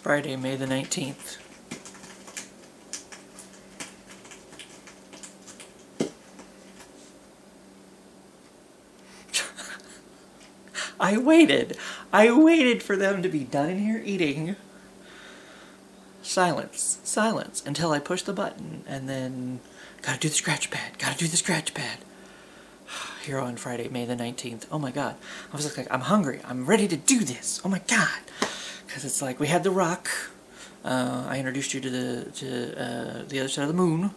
Friday, May the 19th. I waited for them to be done in here eating. Silence, silence, until I push the button, and then, gotta do the scratch pad. Here on Friday, May the 19th. Oh my god. I was like, I'm hungry. I'm ready to do this. Oh my god. Because it's like, we had the rock. I introduced you to the other side of the moon.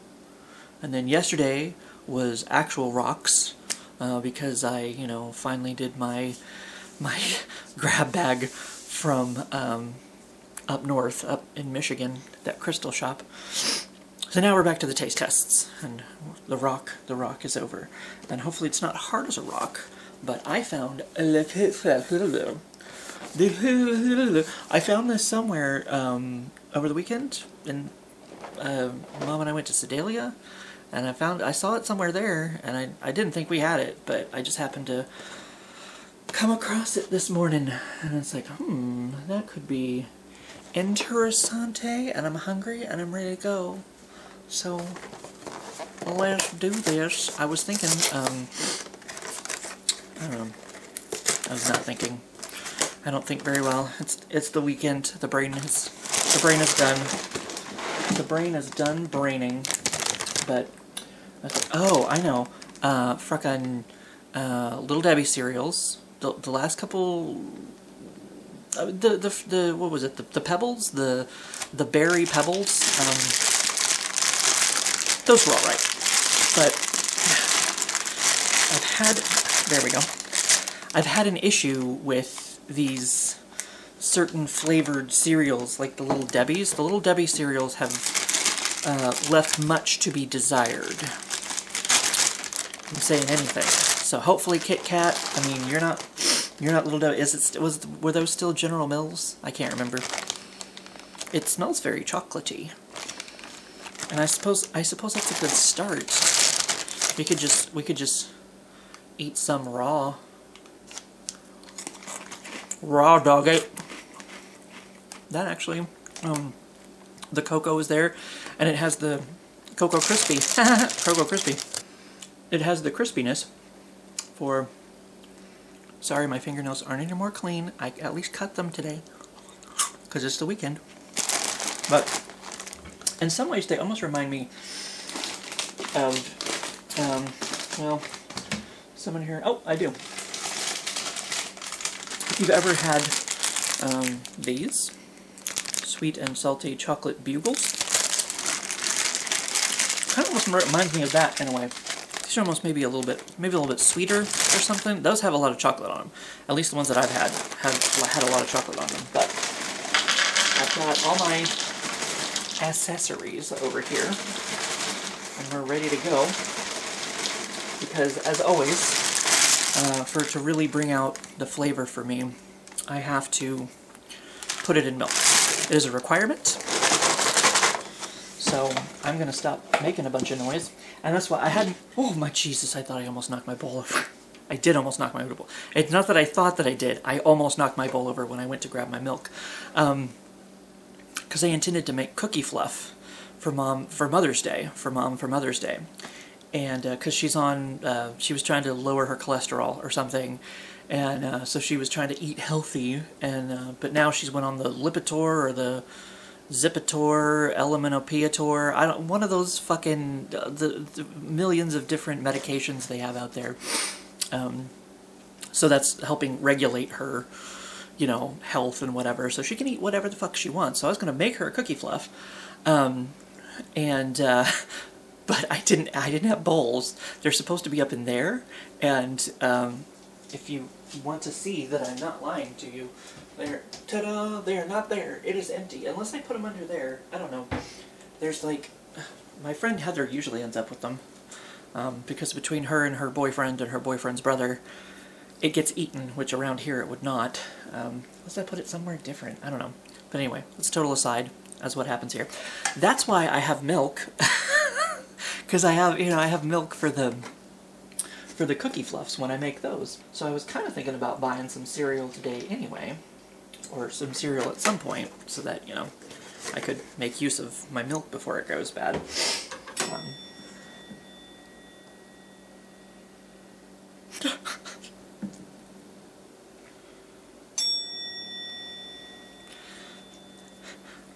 And then yesterday was actual rocks. Because I, finally did my grab bag from up north, up in Michigan, that crystal shop. So now we're back to the taste tests, and the rock is over. And hopefully it's not hard as a rock, but I found I found this somewhere over the weekend, and Mom and I went to Sedalia, and I saw it somewhere there, and I didn't think we had it, but I just happened to come across it this morning, and it's like, that could be interessante, and I'm hungry, and I'm ready to go. So, let's do this. I was thinking, I don't know. I was not thinking. I don't think very well. It's the weekend. The brain is done. The brain is done braining. But, oh, I know. Frickin' Little Debbie cereals. The last couple. The what was it? The Pebbles, the berry Pebbles. Those were all right, but I've had an issue with these certain flavored cereals, like the Little Debbies. The Little Debbie cereals have left much to be desired. I'm saying anything. So hopefully Kit Kat. I mean, you're not Little Debbie. Were those still General Mills? I can't remember. It smells very chocolatey. And I suppose that's a good start. We could just eat some raw dog it. That actually, the cocoa is there, and it has the Cocoa Crispy. Cocoa Crispy. It has the crispiness for. Sorry, my fingernails aren't any more clean. I at least cut them today because it's the weekend. But in some ways, they almost remind me of, well, someone here. Oh, I do. If you've ever had these sweet and salty chocolate bugles, kind of almost reminds me of that in a way. These are almost maybe a little bit sweeter or something. Those have a lot of chocolate on them. At least the ones that I've had had a lot of chocolate on them. But I've got all my accessories over here, and we're ready to go, because as always, to really bring out the flavor for me, I have to put it in milk. It is a requirement, so I'm going to stop making a bunch of noise, and that's why I hadn't. Oh my Jesus, I thought I almost knocked my bowl over. I did almost knock my bowl. It's not that I thought that I did, I almost knocked my bowl over when I went to grab my milk. Because I intended to make cookie fluff for Mom for Mother's Day, and because she was trying to lower her cholesterol or something, and so she was trying to eat healthy, and but now she's went on the Lipitor or the Zipitor, Eleminopiator, one of those fucking the millions of different medications they have out there. So that's helping regulate her, health and whatever, so she can eat whatever the fuck she wants. So I was going to make her a cookie fluff, but I didn't have bowls. They're supposed to be up in there, and if you want to see that I'm not lying to you, ta-da, they are not there. It is empty, unless I put them under there. I don't know. There's like, my friend Heather usually ends up with them, because between her and her boyfriend's brother, it gets eaten, which around here it would not. Unless I put it somewhere different. I don't know. But anyway, let's total aside as what happens here. That's why I have milk. Because I have milk for the cookie fluffs when I make those. So I was kind of thinking about buying some cereal today anyway. or some cereal at some point so that, you know, I could make use of my milk before it goes bad.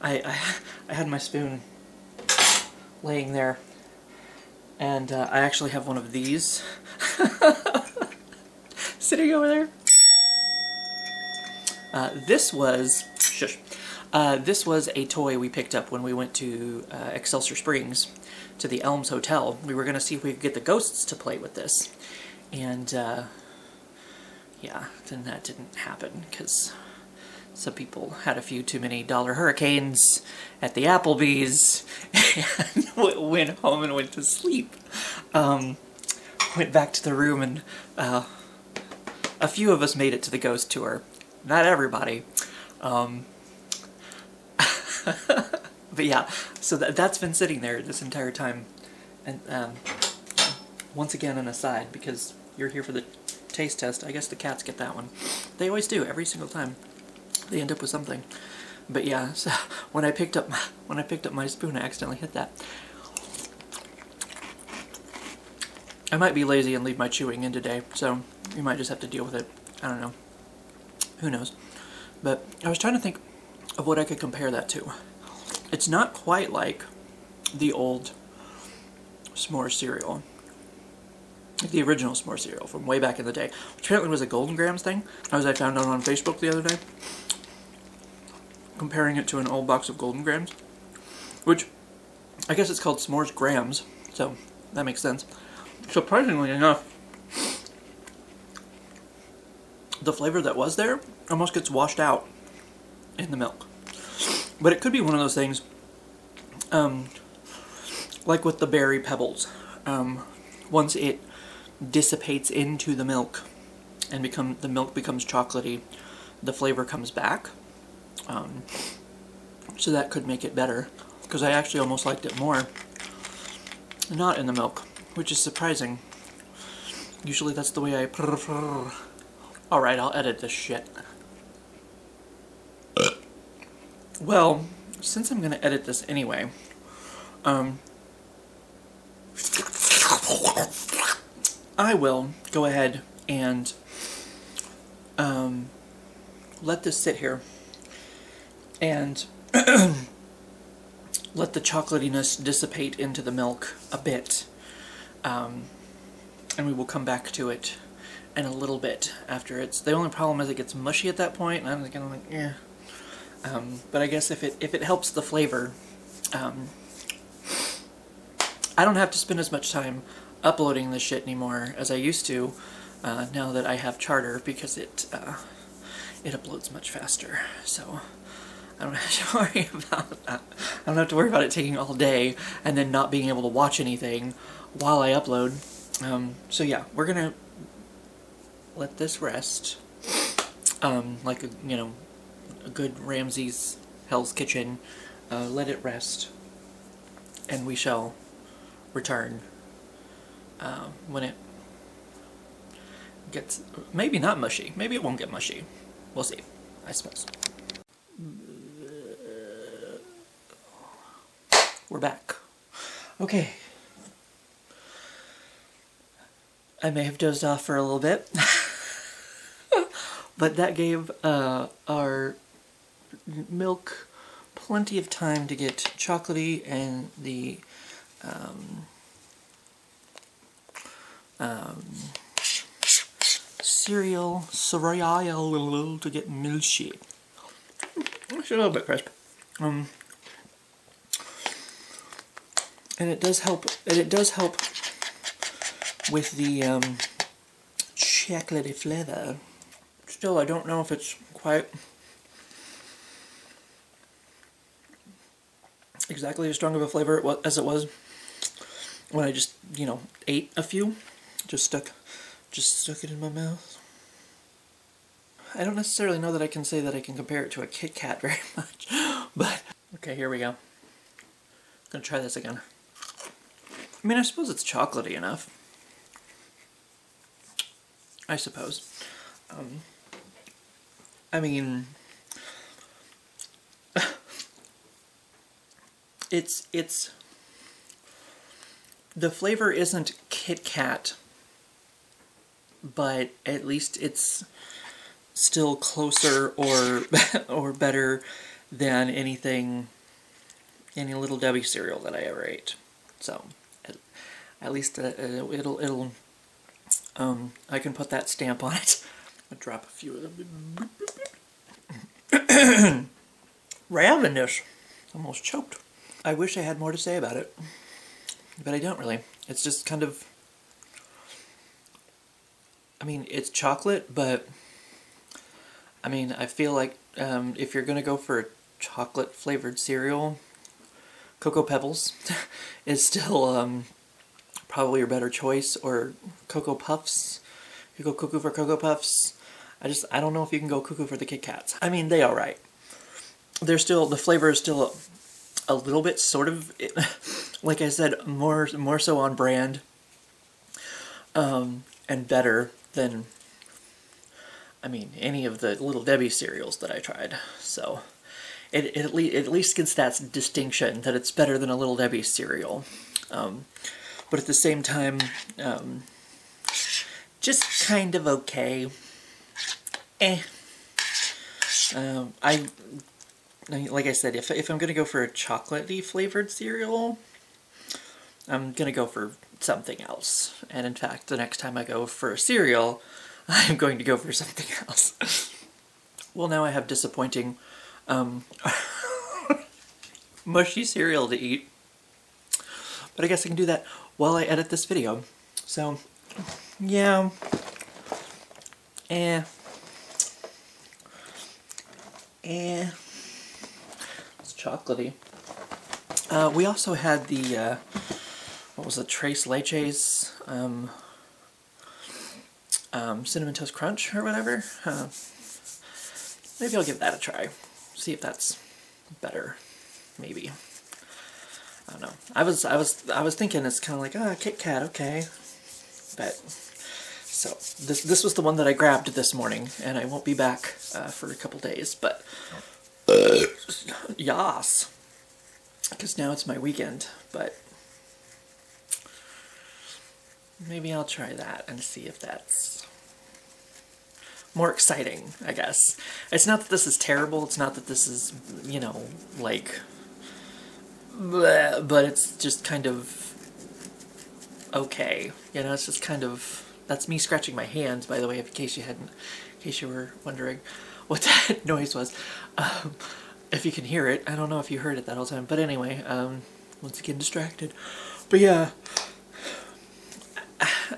I had my spoon laying there, and I actually have one of these sitting over there. This was a toy we picked up when we went to Excelsior Springs to the Elms Hotel. We were going to see if we could get the ghosts to play with this, and yeah, then that didn't happen because some people had a few too many dollar hurricanes at the Applebee's and went home and went to sleep. Went back to the room, and a few of us made it to the ghost tour. Not everybody. But yeah, so that's been sitting there this entire time. And once again, an aside, because you're here for the taste test, I guess the cats get that one. They always do, every single time. They end up with something. But yeah, so when I picked up my spoon, I accidentally hit that. I might be lazy and leave my chewing in today, so you might just have to deal with it. I don't know. Who knows? But I was trying to think of what I could compare that to. It's not quite like the old s'more cereal. The original s'more cereal from way back in the day, which apparently was a Golden Grams thing, as I found out on Facebook the other day. Comparing it to an old box of Golden Grams, which I guess it's called S'mores Grams, so that makes sense. Surprisingly enough, the flavor that was there almost gets washed out in the milk. But it could be one of those things, like with the berry pebbles. Once it dissipates into the milk and the milk becomes chocolatey, the flavor comes back. So that could make it better, because I actually almost liked it more not in the milk, which is surprising. Usually that's the way I prefer. Alright, I'll edit this shit. Well, since I'm gonna edit this anyway, I will go ahead and let this sit here and let the chocolatiness dissipate into the milk a bit, and we will come back to it in a little bit after it's. The only problem is it gets mushy at that point, and I'm kind of like, eh. But I guess if it helps the flavor, I don't have to spend as much time uploading this shit anymore as I used to, now that I have Charter, because it uploads much faster. So I don't have to worry about that. I don't have to worry about it taking all day and then not being able to watch anything while I upload. So yeah, we're gonna let this rest, like a good Ramsay's Hell's Kitchen. Let it rest, and we shall return when it gets maybe not mushy. Maybe it won't get mushy. We'll see, I suppose. We're back. Okay. I may have dozed off for a little bit, but that gave our milk plenty of time to get chocolatey, and the cereal to get milky. Actually, a little bit crisp. And it does help. And it does help with the chocolatey flavor. Still, I don't know if it's quite exactly as strong of a flavor as it was when I just, ate a few. Just stuck it in my mouth. I don't necessarily know that I can say that I can compare it to a Kit Kat very much, but okay, here we go. I'm gonna try this again. I mean, I suppose it's chocolatey enough. I suppose. I mean, it's the flavor isn't Kit Kat, but at least it's still closer or or better than any Little Debbie cereal that I ever ate. So at least it'll I can put that stamp on it. I'll drop a few of them. Ravenous. Almost choked. I wish I had more to say about it, but I don't really. It's just kind of, I mean, it's chocolate, but I mean, I feel like if you're gonna go for a chocolate flavored cereal, Cocoa Pebbles is still probably your better choice, or Cocoa Puffs. You go cuckoo for Cocoa Puffs. I don't know if you can go cuckoo for the Kit Kats. I mean, they alright. They're still, the flavor is still a little bit sort of, like I said, more so on brand, and better than, I mean, any of the Little Debbie cereals that I tried. So it at least gets that distinction that it's better than a Little Debbie cereal. But at the same time, just kind of okay. Like I said, if I'm gonna go for a chocolatey flavored cereal, I'm gonna go for something else. And in fact, the next time I go for a cereal, I'm going to go for something else. Well, now I have disappointing mushy cereal to eat. But I guess I can do that while I edit this video. So, yeah. It's chocolatey. We also had the, what was it, Tres Leches, Cinnamon Toast Crunch or whatever. Maybe I'll give that a try. See if that's better. Maybe. I don't know. I was thinking it's kind of like, Kit Kat, okay. But so this was the one that I grabbed this morning, and I won't be back for a couple days. But yas, because now it's my weekend. But maybe I'll try that and see if that's more exciting, I guess. It's not that this is terrible. It's not that this is, you know, like, bleh, but it's just kind of okay. You know, it's just kind of, that's me scratching my hands, by the way, in case you were wondering what that noise was. If you can hear it. I don't know if you heard it that whole time. But anyway, once again, distracted. But yeah,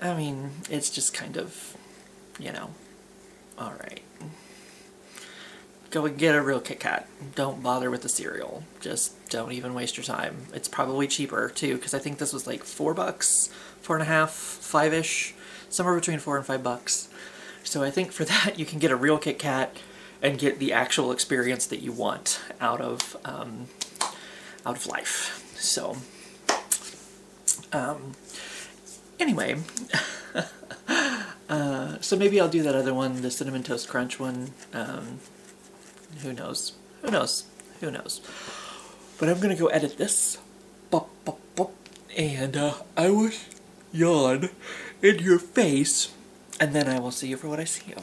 I mean, it's just kind of, you know, alright. Go and get a real Kit Kat. Don't bother with the cereal. Just don't even waste your time. It's probably cheaper, too, because I think this was like $4, $4.50, $5-ish. Somewhere between $4 and $5. So I think for that, you can get a real Kit Kat and get the actual experience that you want out of life. So, anyway, so maybe I'll do that other one, the Cinnamon Toast Crunch one. Who knows? Who knows? Who knows? But I'm gonna go edit this. Bop, bop, bop. And I will yawn in your face, and then I will see you for what I see you.